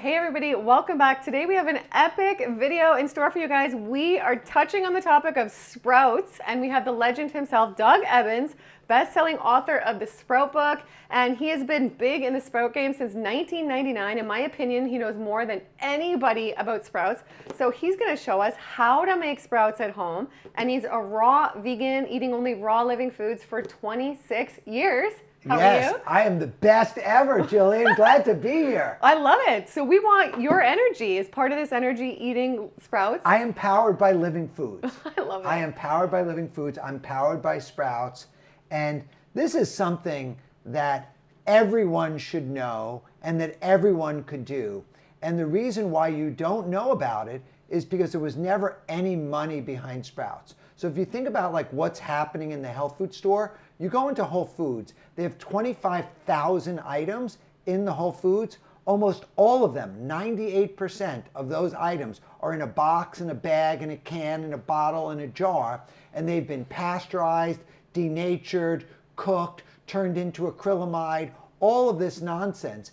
Hey everybody, welcome back. Today we have an epic video in store for you guys. We are touching on the topic of sprouts, and we have the legend himself, Doug Evans, best-selling author of the Sprout book, and he has been big in the sprout game since 1999. In my opinion, he knows more than anybody about sprouts. So he's going to show us how to make sprouts at home, and he's a raw vegan, eating only raw living foods for 26 years. How are you? I am the best ever, Gillian. Glad to be here. I love it. So we want your energy as part of this energy eating sprouts. I am powered by living foods. I love it. I am powered by living foods. I'm powered by sprouts. And this is something that everyone should know and that everyone could do. And the reason why you don't know about it is because there was never any money behind sprouts. So if you think about like what's happening in the health food store, you go into Whole Foods, they have 25,000 items in the Whole Foods. Almost all of them, 98% of those items are in a box, in a bag, in a can, in a bottle, in a jar, and they've been pasteurized, denatured, cooked, turned into acrylamide, all of this nonsense.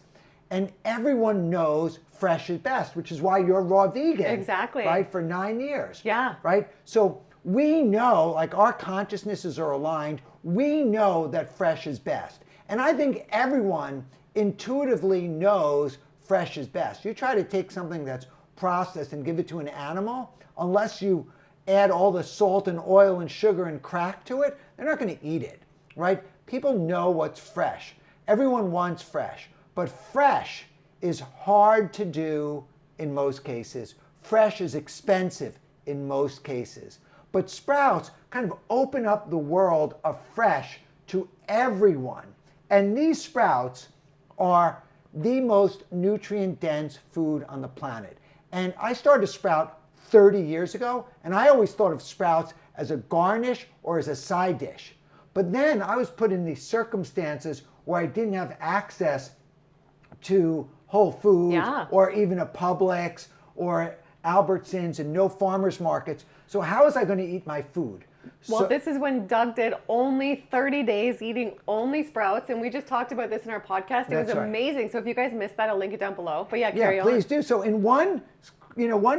And everyone knows fresh is best, which is why you're raw vegan. Exactly. Right, for 9 years. Yeah. Right? So we know, like our consciousnesses are aligned, we know that fresh is best. And I think everyone intuitively knows fresh is best. You try to take something that's processed and give it to an animal, unless you add all the salt and oil and sugar and crack to it, they're not going to eat it, right? People know what's fresh. Everyone wants fresh, but fresh is hard to do in most cases. Fresh is expensive in most cases. But sprouts kind of open up the world of fresh to everyone. And these sprouts are the most nutrient-dense food on the planet. And I started Sprout 30 years ago, and I always thought of sprouts as a garnish or as a side dish. But then I was put in these circumstances where I didn't have access to Whole Foods or even a Publix or Albertsons and no farmers markets. So how was I going to eat my food? Well, this is when Doug did only 30 days eating only sprouts, and we just talked about this in our podcast. It was amazing. So if you guys missed that, I'll link it down below. But yeah, carry on. Please do. So in one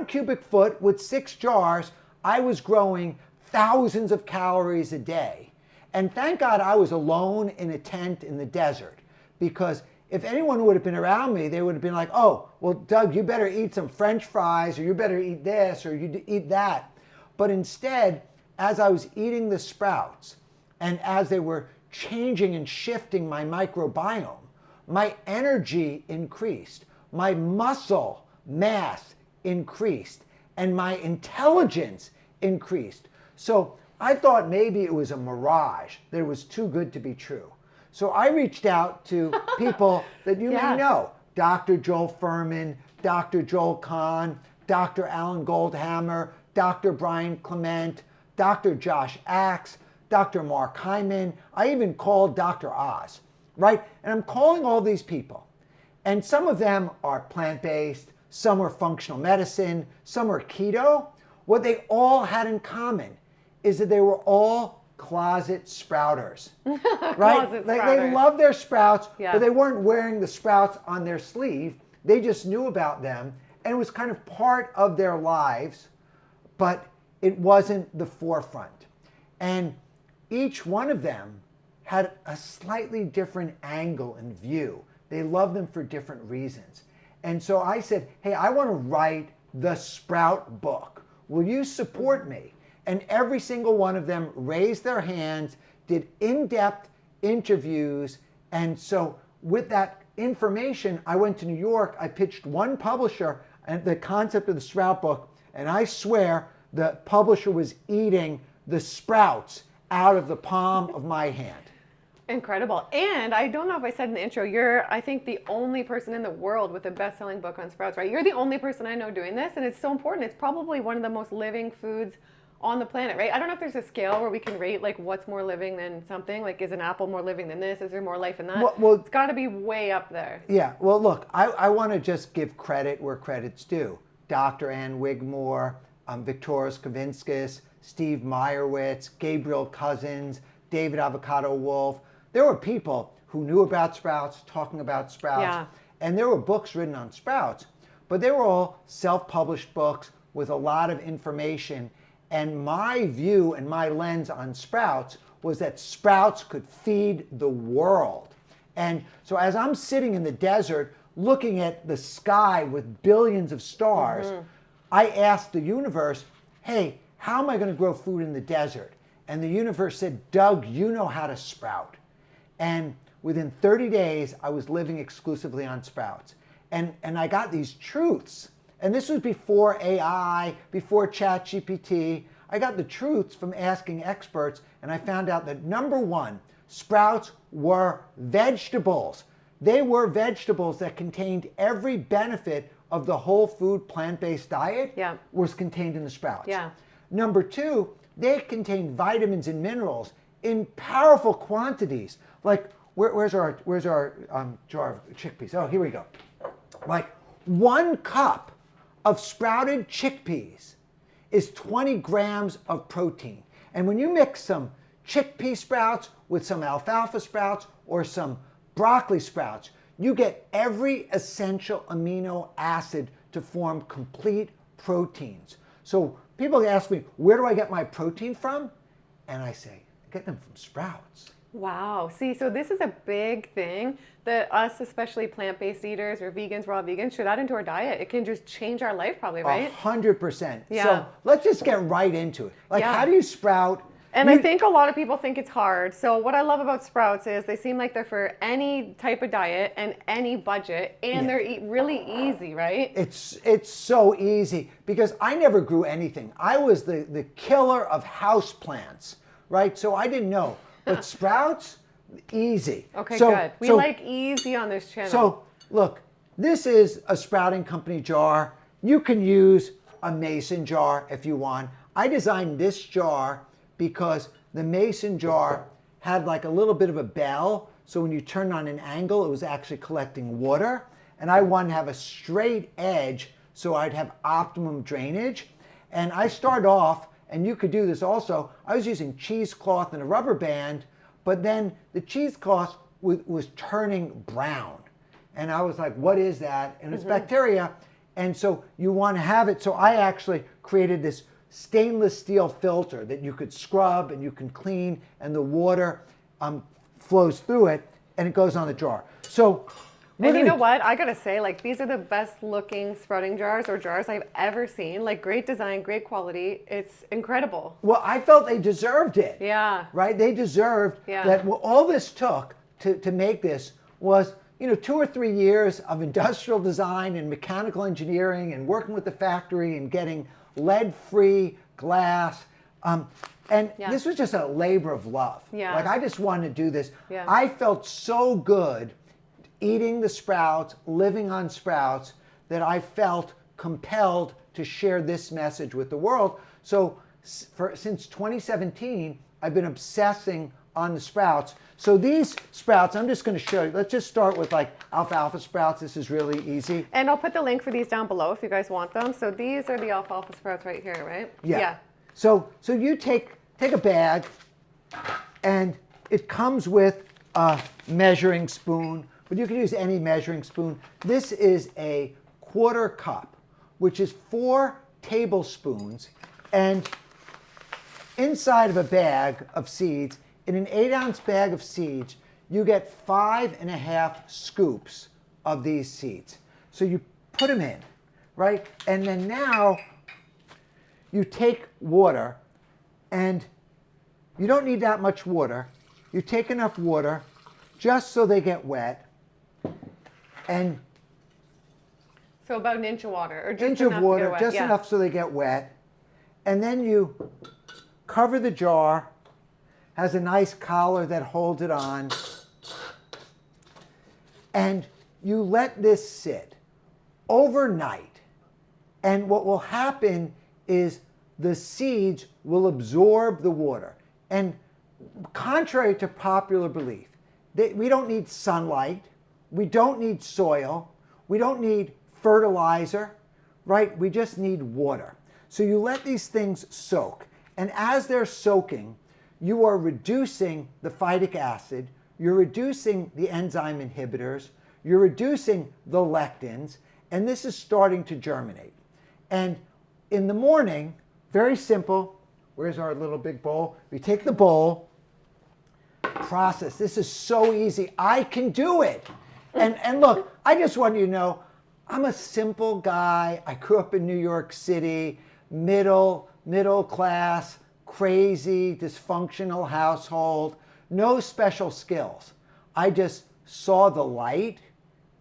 cubic foot with 6 jars, I was growing thousands of calories a day. And thank God I was alone in a tent in the desert, because if anyone would have been around me, they would have been like, oh, well, Doug, you better eat some French fries, or you better eat this, or you eat that. But instead, as I was eating the sprouts, and as they were changing and shifting my microbiome, my energy increased, my muscle mass increased, and my intelligence increased. So I thought maybe it was a mirage, that it was too good to be true. So I reached out to people that you may know, Dr. Joel Fuhrman, Dr. Joel Kahn, Dr. Alan Goldhammer, Dr. Brian Clement, Dr. Josh Axe, Dr. Mark Hyman. I even called Dr. Oz, right? And I'm calling all these people. And some of them are plant-based, some are functional medicine, some are keto. What they all had in common is that they were all closet sprouters, right? They love their sprouts, but they weren't wearing the sprouts on their sleeve. They just knew about them, and it was kind of part of their lives, but it wasn't the forefront. And each one of them had a slightly different angle and view. They loved them for different reasons. And so I said, hey, I want to write the Sprout book. Will you support me? And every single one of them raised their hands, did in-depth interviews. And so with that information, I went to New York. I pitched one publisher and the concept of the Sprout book. And I swear the publisher was eating the sprouts out of the palm of my hand. Incredible. And I don't know if I said in the intro, you're, I think, the only person in the world with a best-selling book on sprouts, right? You're the only person I know doing this, and it's so important. It's probably one of the most living foods on the planet, right? I don't know if there's a scale where we can rate like what's more living than something. Like, is an apple more living than this? Is there more life in that? Well, it's got to be way up there. Yeah. Well, look, I want to just give credit where credit's due. Dr. Ann Wigmore, Victoria Skavinskis, Steve Meyerowitz, Gabriel Cousins, David Avocado Wolf. There were people who knew about sprouts, talking about sprouts, and there were books written on sprouts. but they were all self-published books with a lot of information. And my view and my lens on sprouts was that sprouts could feed the world. And so as I'm sitting in the desert looking at the sky with billions of stars, I asked the universe, hey, how am I going to grow food in the desert? And the universe said, Doug, you know how to sprout. And within 30 days, I was living exclusively on sprouts. And I got these truths. And this was before AI, before ChatGPT. I got the truths from asking experts, and I found out that number one, sprouts were vegetables. They were vegetables that contained every benefit of the whole food plant-based diet was contained in the sprouts. Number two, they contain vitamins and minerals in powerful quantities. Like, where's our jar of chickpeas? Oh, here we go. Like 1 cup of sprouted chickpeas is 20 grams of protein. And when you mix some chickpea sprouts with some alfalfa sprouts or some broccoli sprouts, you get every essential amino acid to form complete proteins. So people ask me, where do I get my protein from? And I say, I get them from sprouts. Wow. See, so this is a big thing that us, especially plant-based eaters or vegans, raw vegans, should add into our diet. It can just change our life probably, right? 100%. Yeah. So let's just get right into it. Like, how do you sprout? And I think a lot of people think it's hard. So what I love about sprouts is they seem like they're for any type of diet and any budget, and they're really easy, right? It's so easy because I never grew anything. I was the killer of houseplants, right? So I didn't know. But sprouts, easy. Okay, good. We like easy on this channel. So look, this is a sprouting company jar. You can use a mason jar if you want. I designed this jar because the mason jar had like a little bit of a bell. So when you turn on an angle, it was actually collecting water. And I wanted to have a straight edge so I'd have optimum drainage. And I started off, and you could do this also, I was using cheesecloth and a rubber band, but then the cheesecloth was turning brown. And I was like, what is that? And it's bacteria. And so you want to have it. So I actually created this stainless steel filter that you could scrub and you can clean, and the water flows through it, and it goes on the jar. So, and you know what? I gotta say, like, these are the best looking sprouting jars or jars I've ever seen. Like, great design, great quality. It's incredible. Well, I felt they deserved it. Yeah. Right? They deserved that. Well, all this took to make this was, 2 or 3 years of industrial design and mechanical engineering and working with the factory and getting lead-free glass. And this was just a labor of love. Like, I just wanted to do this. I felt so good eating the sprouts, living on sprouts, that I felt compelled to share this message with the world. So since 2017, I've been obsessing on the sprouts. So these sprouts, I'm just going to show you. Let's just start with like alfalfa sprouts. This is really easy. And I'll put the link for these down below if you guys want them. So these are the alfalfa sprouts right here, right? Yeah. So you take a bag, and it comes with a measuring spoon, but you can use any measuring spoon. This is a 1/4 cup, which is 4 tablespoons. And inside of a bag of seeds, in an 8-ounce bag of seeds, you get 5.5 scoops of these seeds. So you put them in, right? And then now you take water, and you don't need that much water. You take enough water just so they get wet. And so about 1 inch of water, or just inch enough of water, to get wet. just enough so they get wet. And then you cover the jar. Has a nice collar that holds it on. And you let this sit overnight. And what will happen is the seeds will absorb the water. And contrary to popular belief, we don't need sunlight. We don't need soil. We don't need fertilizer, right? We just need water. So you let these things soak. And as they're soaking, you are reducing the phytic acid, you're reducing the enzyme inhibitors, you're reducing the lectins, and this is starting to germinate. And in the morning, very simple. Where's our little big bowl? We take the bowl, process. This is so easy. I can do it. And look, I just want you to know, I'm a simple guy. I grew up in New York City, middle class, crazy, dysfunctional household, no special skills. I just saw the light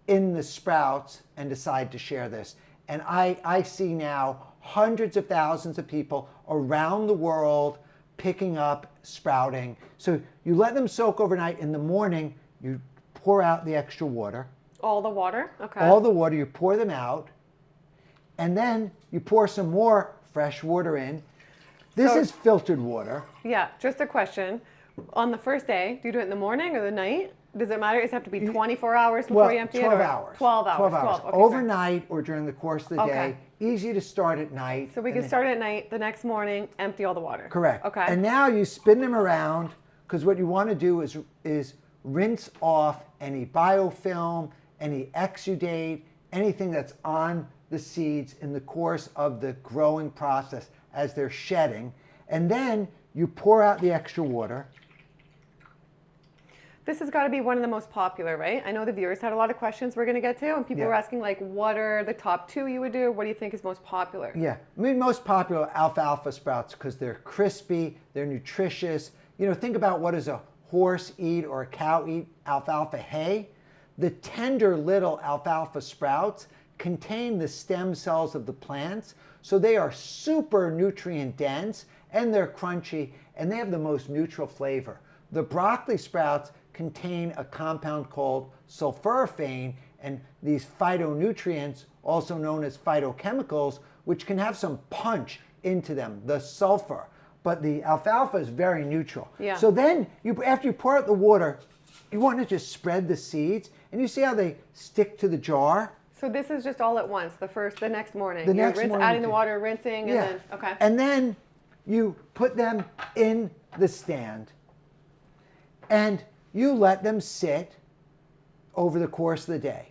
in the sprouts and decided to share this. And I see now hundreds of thousands of people around the world picking up sprouting. So you let them soak overnight. In the morning, you pour out the extra water. All the water? Okay. All the water, you pour them out. And then you pour some more fresh water in. This is filtered water. Yeah, just a question. On the first day, do you do it in the morning or the night? Does it matter? Does it have to be 24 hours before you empty 12 it? Or hours. 12 hours. 12 hours. Okay, Overnight or during the course of the Okay. day. Easy to start at night. So we can start at night, the next morning, empty all the water. Correct. Okay. And now you spin them around, because what you want to do is rinse off any biofilm, any exudate, anything that's on the seeds in the course of the growing process as they're shedding. And then you pour out the extra water. This has got to be one of the most popular, right? I know the viewers had a lot of questions we're going to get to, and people were asking, like, what are the top 2 you would do? What do you think is most popular? Yeah, I mean, most popular alfalfa sprouts because they're crispy, they're nutritious. You know, think about what does a horse eat or a cow eat? Alfalfa hay. The tender little alfalfa sprouts contain the stem cells of the plants, so they are super nutrient dense, and they're crunchy, and they have the most neutral flavor. The broccoli sprouts contain a compound called sulforaphane, and these phytonutrients, also known as phytochemicals, which can have some punch into them, the sulfur. But the alfalfa is very neutral. Yeah. So then, after you pour out the water, you want to just spread the seeds, and you see how they stick to the jar? So this is just all at once, the next morning. The next morning. Adding the water, rinsing, and then, okay. And then you put them in the stand, and you let them sit over the course of the day.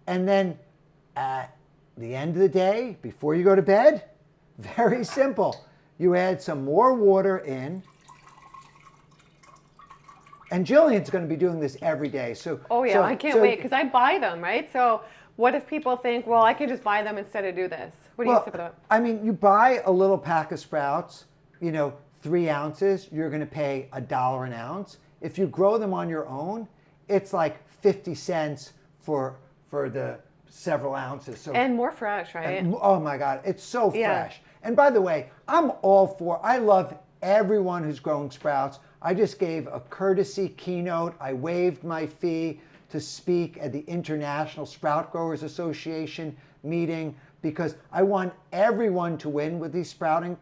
And then at the end of the day, before you go to bed, very simple. You add some more water in. And Gillian's going to be doing this every day. Oh yeah, I can't wait, because I buy them, right? So what if people think, well, I can just buy them instead of do this? What do you think about that? I mean, you buy a little pack of sprouts, 3 ounces, you're going to pay $1 an ounce. If you grow them on your own, it's like 50 cents for the several ounces. So, and more fresh, right? Oh my God, it's so fresh. And by the way, I love everyone who's growing sprouts. I just gave a courtesy keynote. I waived my fee to speak at the International Sprout Growers Association meeting because I want everyone to win with these sprouting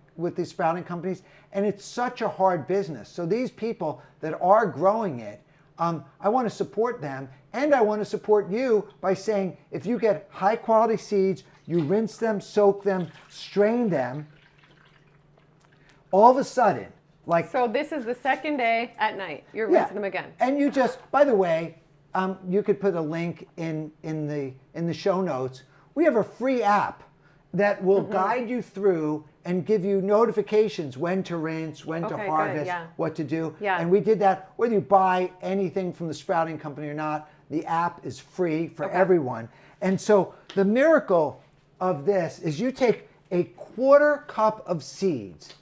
companies, and it's such a hard business. So these people that are growing it, I want to support them, and I want to support you by saying if you get high quality seeds, you rinse them, soak them, strain them, all of a sudden, so this is the second day at night. You're rinsing them again. And you just, by the way, you could put a link in the show notes. We have a free app that will guide you through and give you notifications when to rinse, when to harvest, what to do. Yeah. And we did that. Whether you buy anything from the sprouting company or not, the app is free for everyone. And so the miracle of this is you take a 1/4 cup of seeds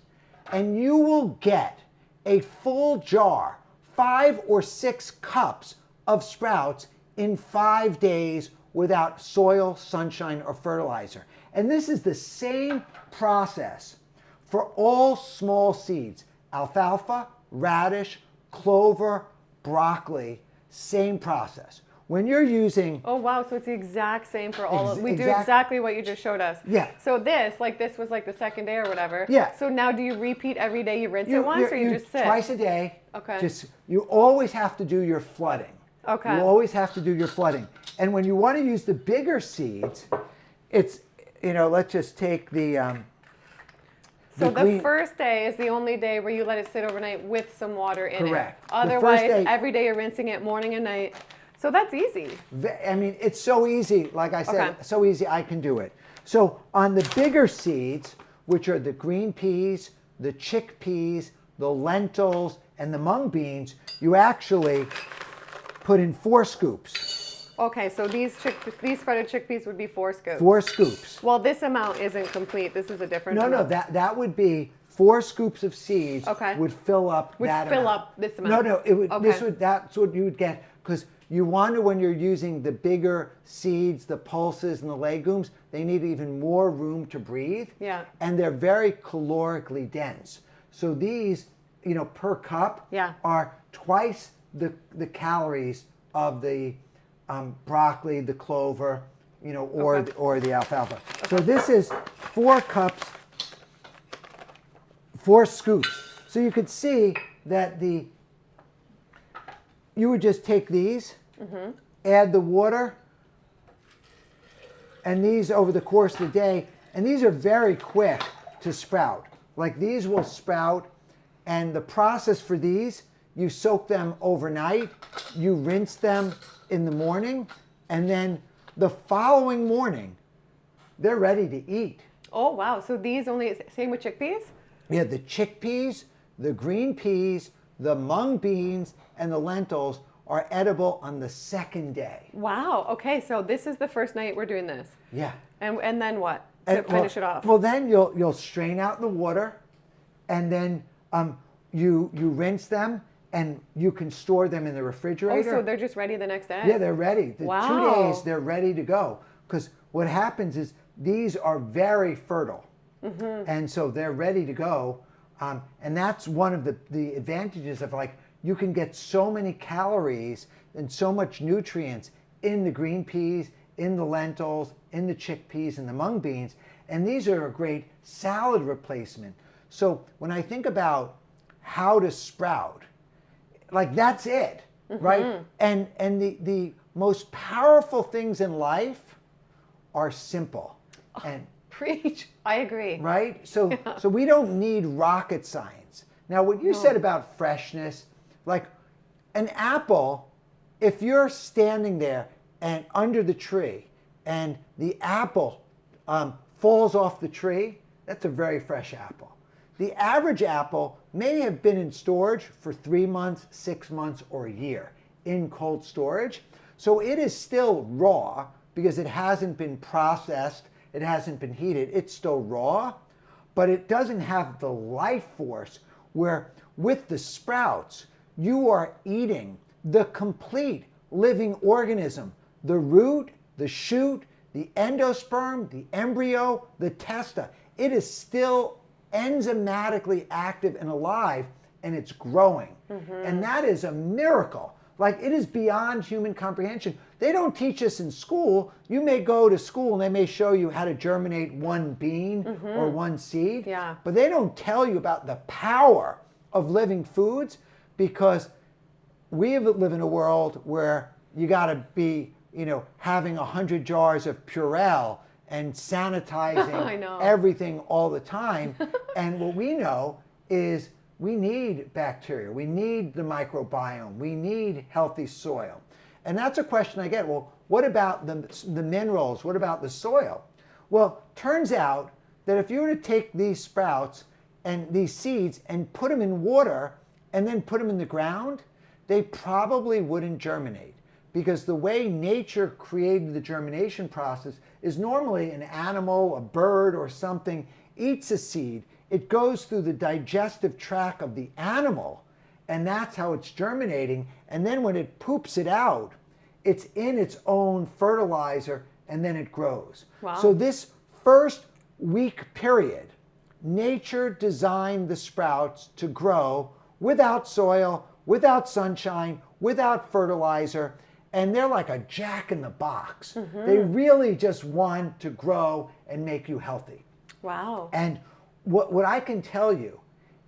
and you will get a full jar, 5 or 6 cups of sprouts in 5 days without soil, sunshine, or fertilizer. And this is the same process for all small seeds. Alfalfa, radish, clover, broccoli, same process. When you're using... Oh, wow. So it's the exact same for all of... We do exactly what you just showed us. Yeah. So this was like the second day or whatever. Yeah. So now do you repeat every day? You rinse it once or you just sit? Twice a day. Okay. You always have to do your flooding. Okay. You always have to do your flooding. And when you want to use the bigger seeds, it's, let's just take the... So the first day is the only day where you let it sit overnight with some water in it. Correct. Otherwise, every day you're rinsing it morning and night. So that's easy. I mean, it's so easy. Like I said, Okay. so easy I can do it. So on the bigger seeds, which are the green peas, the chickpeas, the lentils, and the mung beans, you actually put in 4 scoops. Okay, so these spreaded chickpeas would be 4 scoops. 4 scoops. Well, this amount isn't complete. This is a different No, amount. that would be 4 scoops of seeds. Okay. Would fill up that fill amount. up this amount. No, it would. Okay. That's what you would get, because you want to, when you're using the bigger seeds, the pulses, and the legumes, they need even more room to breathe. Yeah. And they're very calorically dense. So these, per cup, Yeah. are twice the calories of the broccoli, the clover, Okay. or the alfalfa. So this is 4 cups, 4 scoops. So you could see that you would just take these, add the water, and these over the course of the day, and these are very quick to sprout. Like these will sprout, and the process for these, you soak them overnight, you rinse them in the morning, and then the following morning, they're ready to eat. Oh, wow. So these only, same with chickpeas? Yeah, the chickpeas, the green peas, the mung beans, and the lentils are edible on the 2nd day. Wow. Okay, so this is the first night we're doing this. Yeah. And then what? To finish it off. Well, then you'll strain out the water, and then you rinse them, and you can store them in the Oh, refrigerator. so they're just ready the next day? Yeah, they're ready. The Wow. 2 days, they're ready to go. Because what happens is these are very fertile. And so they're ready to go. And that's one of the advantages of, like, you can get so many calories and so much nutrients in the green peas, in the lentils, in the chickpeas, and the mung beans. And these are a great salad replacement. So when I think about how to sprout, like, that's it, right? And the most powerful things in life are simple. And Preach. I agree. right? So we don't need rocket science. Now, what you said about freshness, like an apple, if you're standing there and under the tree and the apple falls off the tree, that's a very fresh apple. The average apple may have been in storage for 3 months, 6 months, or a year in cold storage. So it is still raw because it hasn't been processed, it hasn't been heated, it's still raw, but it doesn't have the life force where with the sprouts, you are eating the complete living organism, the root, the shoot, the endosperm, the embryo, the testa. It is still enzymatically active and alive, and it's growing. And that is a miracle. Like, it is beyond human comprehension. They don't teach us in school. You may go to school and they may show you how to germinate one bean or one seed, Yeah. but they don't tell you about the power of living foods, because we live in a world where you got to be, having 100 jars of Purell and sanitizing I know. everything all the time. And what we know is we need bacteria, we need the microbiome, we need healthy soil. And that's a question I get. Well, what about the minerals? What about the soil? Well, turns out that if you were to take these sprouts and these seeds and put them in water and then put them in the ground, they probably wouldn't germinate, because the way nature created the germination process is normally an animal, a bird, or something eats a seed. It goes through the digestive tract of the animal, and that's how it's germinating. And then when it poops it out, it's in its own fertilizer, and then it grows. Wow. So this first week period, nature designed the sprouts to grow without soil, without sunshine, without fertilizer, and they're like a jack in the box. They really just want to grow and make you healthy. Wow. And what I can tell you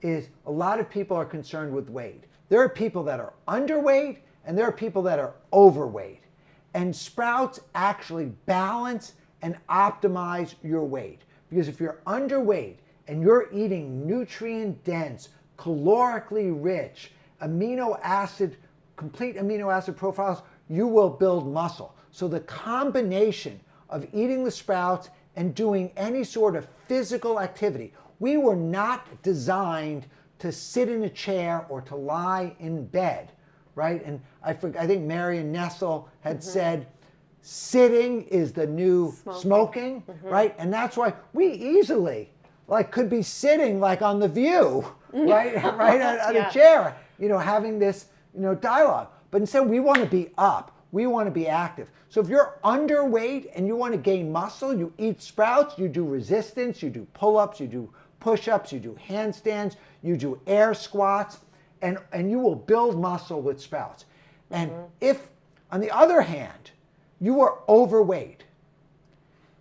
is a lot of people are concerned with weight. There are people that are underweight and there are people that are overweight. And sprouts actually balance and optimize your weight. Because if you're underweight and you're eating nutrient-dense, calorically rich, complete amino acid profiles, you will build muscle. So the combination of eating the sprouts and doing any sort of physical activity, we were not designed to sit in a chair or to lie in bed, right? And I think Marion Nestle had said, sitting is the new smoking, right? And that's why we easily could be sitting on The View, right? Right at a chair, having this, dialogue. But instead we want to be up. We want to be active. So if you're underweight and you want to gain muscle, you eat sprouts, you do resistance, you do pull-ups, you do push-ups, you do handstands, you do air squats, and you will build muscle with sprouts. And if, on the other hand, you are overweight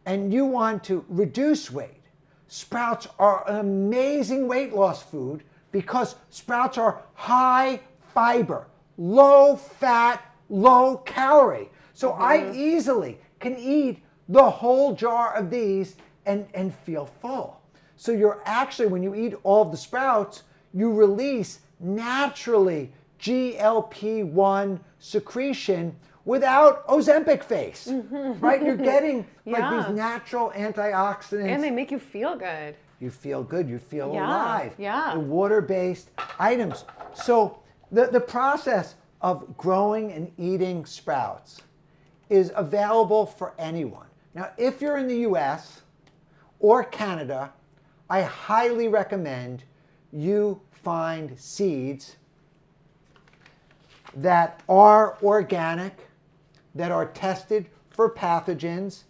and you want to reduce weight, sprouts are an amazing weight loss food because sprouts are high fiber, low fat, low calorie. So I easily can eat the whole jar of these and feel full. So you're actually, when you eat all of the sprouts, you release naturally GLP-1 secretion without Ozempic face, right? You're getting these natural antioxidants. And they make you feel good. You feel good, you feel alive. Yeah. The water-based items. So the process of growing and eating sprouts is available for anyone. Now, if you're in the US or Canada, I highly recommend you find seeds that are organic, that are tested for pathogens,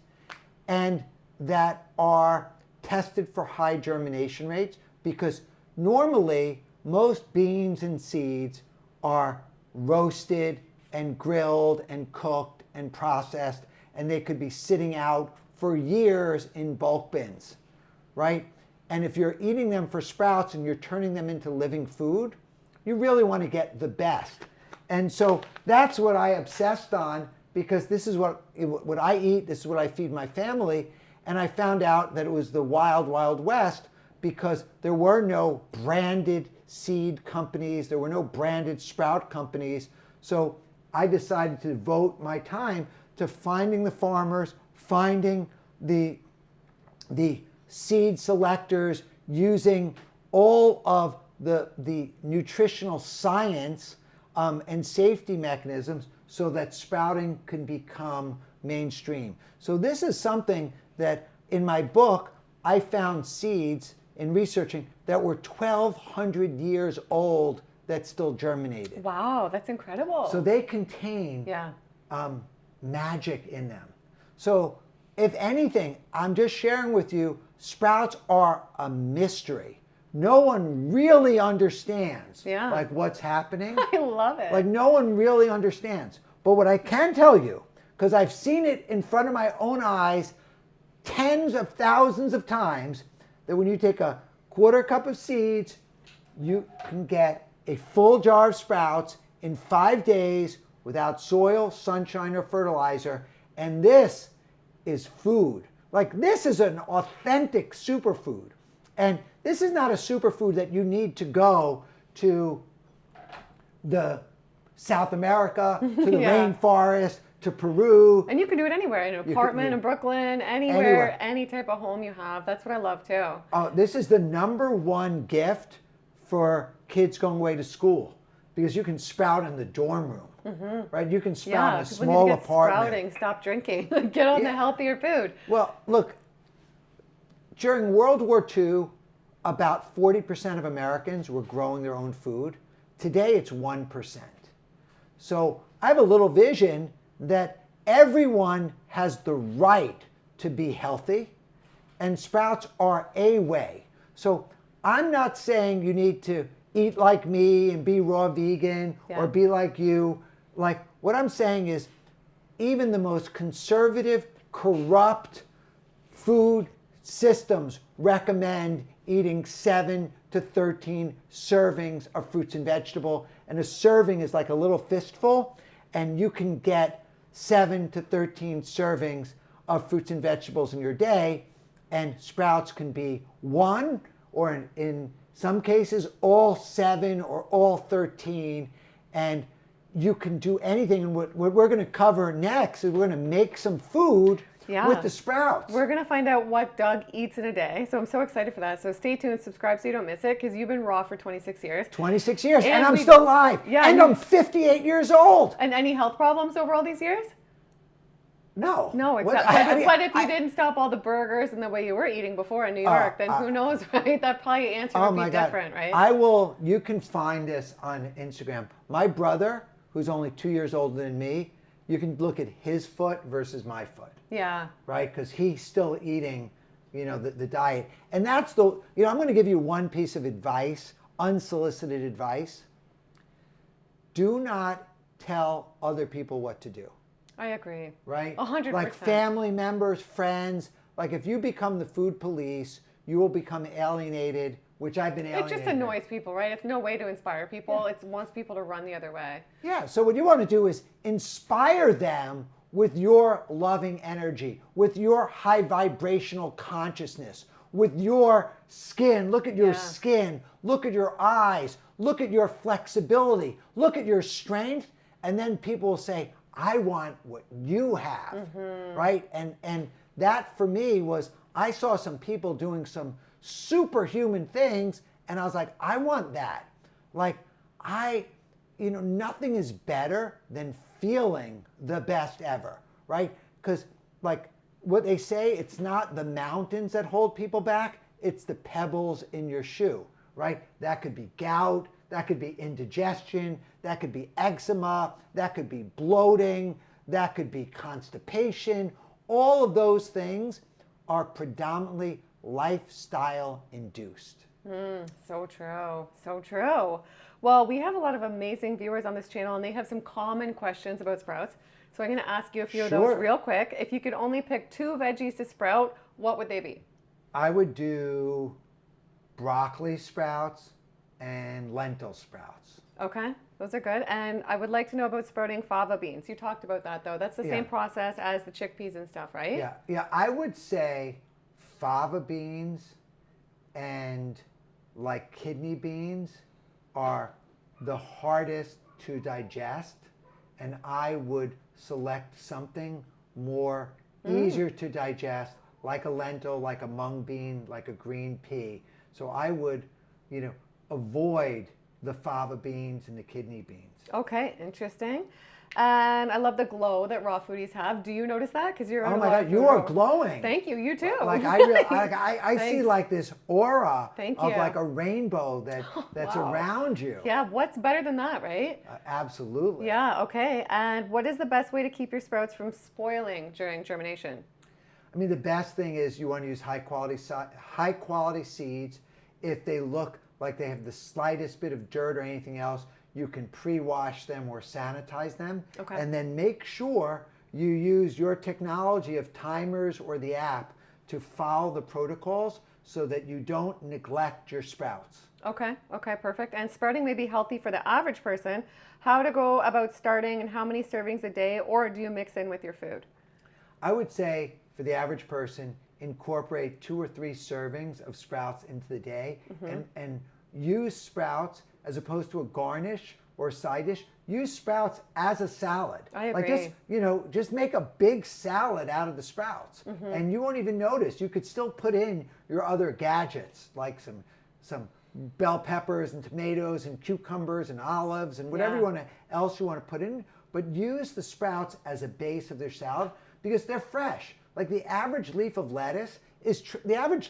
and that are tested for high germination rates, because normally most beans and seeds are roasted and grilled and cooked and processed, and they could be sitting out for years in bulk bins, right? And if you're eating them for sprouts and you're turning them into living food, you really want to get the best. And so that's what I obsessed on, because this is what I eat, this is what I feed my family, and I found out that it was the wild, wild west because there were no branded seed companies, there were no branded sprout companies. So I decided to devote my time to finding the farmers, finding the seed selectors, using all of the nutritional science and safety mechanisms so that sprouting can become mainstream. So this is something that in my book, I found seeds in researching that were 1,200 years old that still germinated. Wow, that's incredible. So they contain magic in them. So if anything, I'm just sharing with you, sprouts are a mystery. No one really understands what's happening. I love it. No one really understands. But what I can tell you, because I've seen it in front of my own eyes tens of thousands of times, that when you take a quarter cup of seeds, you can get a full jar of sprouts in 5 days without soil, sunshine, or fertilizer. And this is food. This is an authentic superfood. And this is not a superfood that you need to go to the South America, to the rainforest, to Peru. And you can do it anywhere, in an apartment, in Brooklyn, anywhere, any type of home you have. That's what I love too. This is the #1 gift for kids going away to school, because you can sprout in the dorm room, right? You can sprout in a small when you get apartment. Sprouting, stop drinking. Get on the healthier food. Well, look, during World War II, about 40% of Americans were growing their own food. Today, it's 1%. So I have a little vision that everyone has the right to be healthy, and sprouts are a way. So I'm not saying you need to eat like me and be raw vegan or be like you. What I'm saying is, even the most conservative, corrupt food systems recommend eating 7 to 13 servings of fruits and vegetable. And a serving is like a little fistful, and you can get 7 to 13 servings of fruits and vegetables in your day, and sprouts can be 1, or in some cases all 7 or all 13. And you can do anything. And what we're going to cover next is we're going to make some food with the sprouts. We're going to find out what Doug eats in a day. So I'm so excited for that. So stay tuned, subscribe so you don't miss it, because you've been raw for 26 years. 26 years, and I'm still alive. Yeah, and I'm 58 years old. And any health problems over all these years? No. No, exactly. But if you didn't stop all the burgers and the way you were eating before in New York, then who knows, right? That probably answer would be different, right? You can find this on Instagram. My brother, who's only 2 years older than me, you can look at his foot versus my foot. Yeah. Right? Because he's still eating, the diet. And that's I'm going to give you one piece of advice, unsolicited advice. Do not tell other people what to do. I agree. Right? 100%. Like family members, friends. Like if you become the food police, you will become alienated, which I've been alienated. It just annoys people, right? It's no way to inspire people. Yeah. It wants people to run the other way. Yeah. So what you want to do is inspire them with your loving energy, with your high vibrational consciousness, with your skin. Look at your skin. Look at your eyes. Look at your flexibility. Look at your strength. And then people will say, I want what you have, right? And that for me was, I saw some people doing some superhuman things, and I was like, I want that. Like, nothing is better than feeling the best ever, right? Because like what they say, it's not the mountains that hold people back, it's the pebbles in your shoe, right? That could be gout, that could be indigestion, that could be eczema, that could be bloating, that could be constipation. All of those things are predominantly lifestyle induced. So true. So true. Well, we have a lot of amazing viewers on this channel, and they have some common questions about sprouts. So I'm going to ask you a few of those real quick. If you could only pick 2 veggies to sprout, what would they be? I would do broccoli sprouts and lentil sprouts. Okay, those are good. And I would like to know about sprouting fava beans. You talked about that, though. That's the same process as the chickpeas and stuff, right? Yeah. I would say fava beans and like kidney beans are the hardest to digest, and I would select something more easier to digest, like a lentil, like a mung bean, like a green pea. So I would, avoid the fava beans and the kidney beans. Okay, interesting. And I love the glow that raw foodies have. Do you notice that? Because you're oh my God, you are glowing. Thank you. You too. Like I see like this aura of like a rainbow that's around you. Yeah. What's better than that, right? Absolutely. Yeah. Okay. And what is the best way to keep your sprouts from spoiling during germination? I mean, the best thing is you want to use high quality seeds. If they look like they have the slightest bit of dirt or anything else, you can pre-wash them or sanitize them. Okay. And then make sure you use your technology of timers or the app to follow the protocols so that you don't neglect your sprouts. Okay, perfect. And sprouting may be healthy for the average person. How to go about starting and how many servings a day, or do you mix in with your food? I would say for the average person, incorporate 2 or 3 servings of sprouts into the day, and use sprouts as opposed to a garnish or a side dish. Use sprouts as a salad. I agree. Like just make a big salad out of the sprouts, and you won't even notice. You could still put in your other gadgets like some bell peppers and tomatoes and cucumbers and olives and whatever else you want to put in, but use the sprouts as a base of their salad because they're fresh. Like the average leaf of lettuce is traveling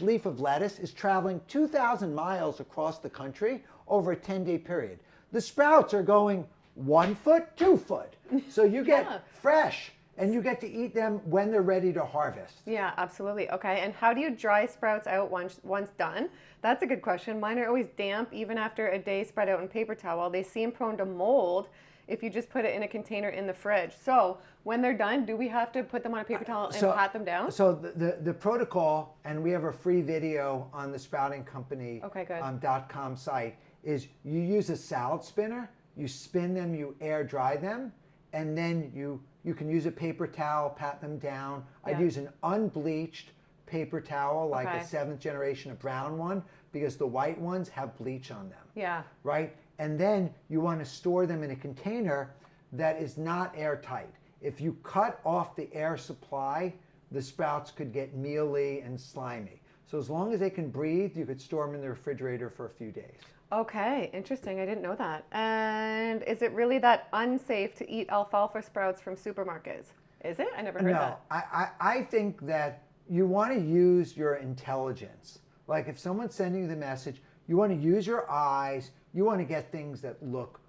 2,000 miles across the country over a 10-day period. The sprouts are going 1 foot, 2 foot. So you get fresh, and you get to eat them when they're ready to harvest. Yeah, absolutely. Okay, and how do you dry sprouts out once done? That's a good question. Mine are always damp even after a day spread out in paper towel. They seem prone to mold if you just put it in a container in the fridge. So when they're done, do we have to put them on a paper towel and pat them down? So the protocol, and we have a free video on the sproutingcompany.com site, is you use a salad spinner, you spin them, you air dry them, and then you can use a paper towel, pat them down. Yeah. I'd use an unbleached paper towel, like a 7th generation, a brown one, because the white ones have bleach on them. Yeah. Right? And then you want to store them in a container that is not airtight. If you cut off the air supply, the sprouts could get mealy and slimy. So as long as they can breathe, you could store them in the refrigerator for a few days. Okay, interesting. I didn't know that. And is it really that unsafe to eat alfalfa sprouts from supermarkets? Is it? I never heard that. No, I think that you want to use your intelligence. Like if someone's sending you the message, you want to use your eyes. You want to get things that look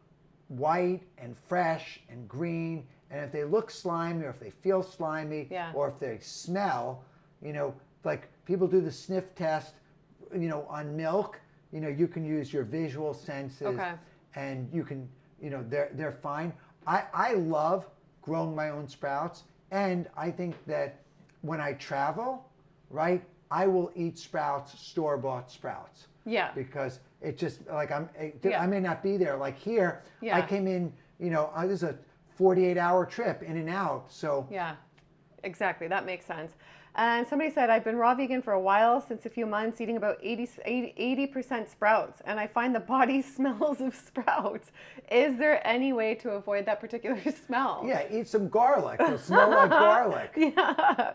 white and fresh and green. And if they look slimy or if they feel slimy or if they smell, you know, like people do the sniff test, you know, on milk, you know, you can use your visual senses and you can, you know, they're fine. I love growing my own sprouts, and I think that when I travel, right, I will eat sprouts, store-bought sprouts. Yeah. Because it just, like, I may not be there. Like here, I came in, you know, this is a 48-hour trip in and out, so. Yeah, exactly. That makes sense. And somebody said, I've been raw vegan for a while, since a few months, eating about 80% sprouts, and I find the body smells of sprouts. Is there any way to avoid that particular smell? Yeah, eat some garlic. It'll smell like garlic. Yeah.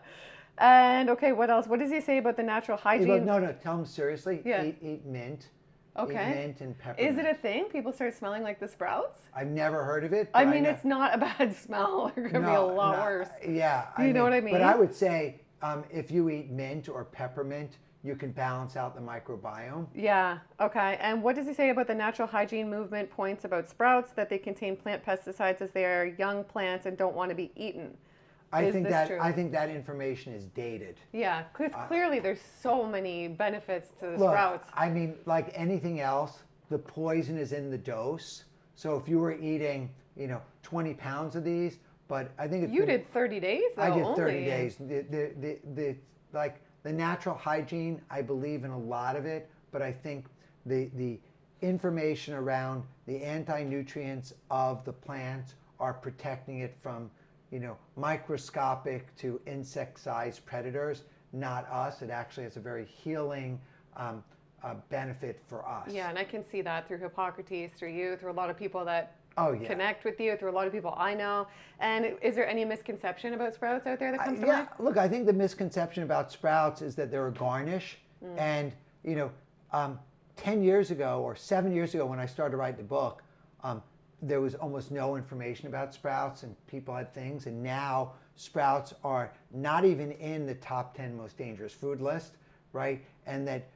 And okay, what else? What does he say about the natural hygiene? No, tell him seriously. Yeah. Eat mint. Okay. Eat mint and peppermint. Is it a thing? People start smelling like the sprouts? I've never heard of it. I mean, it's not a bad smell. It could be a lot worse. Yeah. You know what I mean? But I would say if you eat mint or peppermint, you can balance out the microbiome. Yeah, okay. And what does he say about the natural hygiene movement points about sprouts, that they contain plant pesticides as they are young plants and don't want to be eaten? I think that information is dated. Yeah, because clearly there's so many benefits to the Look, sprouts. I mean, like anything else, the poison is in the dose. So if you were eating, you know, 20 pounds of these, but I think you did 30 days though, I did 30 days. The natural hygiene, I believe in a lot of it, but I think the information around the anti-nutrients of the plant are protecting it from, you know, microscopic to insect-sized predators, not us. It actually has a very healing benefit for us. Yeah, and I can see that through Hippocrates, through you, through a lot of people that connect with you, through a lot of people I know. And is there any misconception about sprouts out there that comes to mind? Look, I think the misconception about sprouts is that they're a garnish. And, you know, 10 years ago or 7 years ago when I started writing the book, there was almost no information about sprouts and people had things. And now sprouts are not even in the top 10 most dangerous food list, right? And that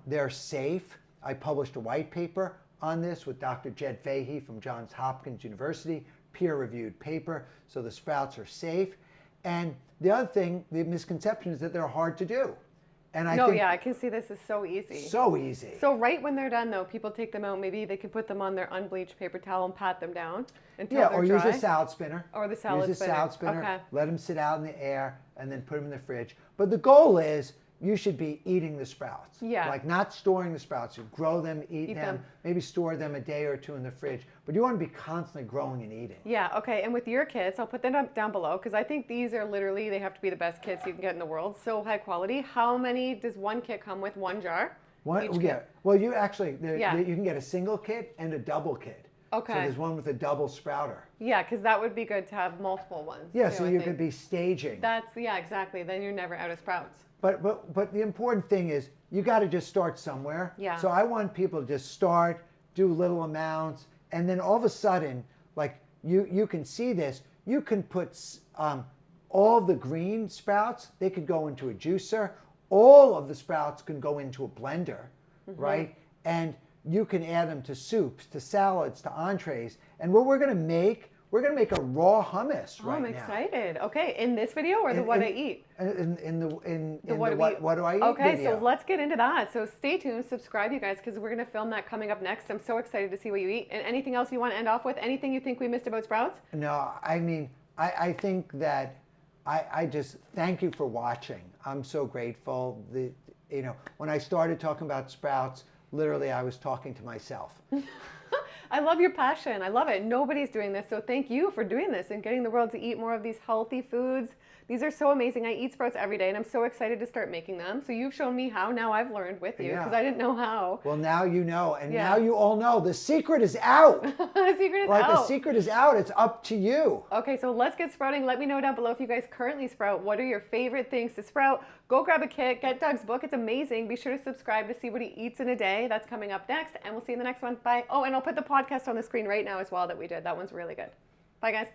they're safe. I published a white paper on this with Dr. 𝒔𝒂𝒗𝒆 from Johns Hopkins University, peer-reviewed paper. So the sprouts are safe. And the other thing, the misconception is that they're hard to do. And I think I can see this is so easy. So easy. So right when they're done, though, people take them out. Maybe they can put them on their unbleached paper towel and pat them down until they're dry. Use a salad spinner. Or the salad spinner. Use a salad spinner. Okay. Let them sit out in the air, and then put them in the fridge. But the goal is you should be eating the sprouts. Yeah. Like not storing the sprouts. You grow them, eat them, maybe store them a day or two in the fridge. But you want to be constantly growing and eating. Yeah, okay. And with your kits, I'll put them down below because I think these are literally, they have to be the best kits you can get in the world. So high quality. How many does one kit come with? One jar? Well, you actually, you can get a single kit and a double kit. Okay. So there's one with a double sprouter. Yeah, because that would be good to have multiple ones. Yeah, so you could be staging. Yeah, exactly. Then you're never out of sprouts. But the important thing is you got to just start somewhere. Yeah. So I want people to just start, do little amounts, and then all of a sudden, like you can see this, you can put all of the green sprouts, they could go into a juicer. All of the sprouts can go into a blender, right? And you can add them to soups, to salads, to entrees. And what we're going to make a raw hummus right now. I'm excited. Okay, in this video or the what I eat? In the what do I eat Okay, video. so let's get into that. So stay tuned, subscribe you guys, because we're going to film that coming up next. I'm so excited to see what you eat. And anything else you want to end off with? Anything you think we missed about sprouts? No, I mean, I think that I just thank you for watching. I'm so grateful. You know, when I started talking about sprouts, literally I was talking to myself. I love your passion. I love it. Nobody's doing this. So thank you for doing this and getting the world to eat more of these healthy foods These are so amazing. I eat sprouts every day, and I'm so excited to start making them. So you've shown me how. Now I've learned with you because I didn't know how. Well, now you know, and now you all know. The secret is out. The secret is out. The secret is out. It's up to you. Okay, so let's get sprouting. Let me know down below if you guys currently sprout. What are your favorite things to sprout? Go grab a kit. Get Doug's book. It's amazing. Be sure to subscribe to see what he eats in a day. That's coming up next, and we'll see you in the next one. Bye. Oh, and I'll put the podcast on the screen right now as well that we did. That one's really good. Bye, guys.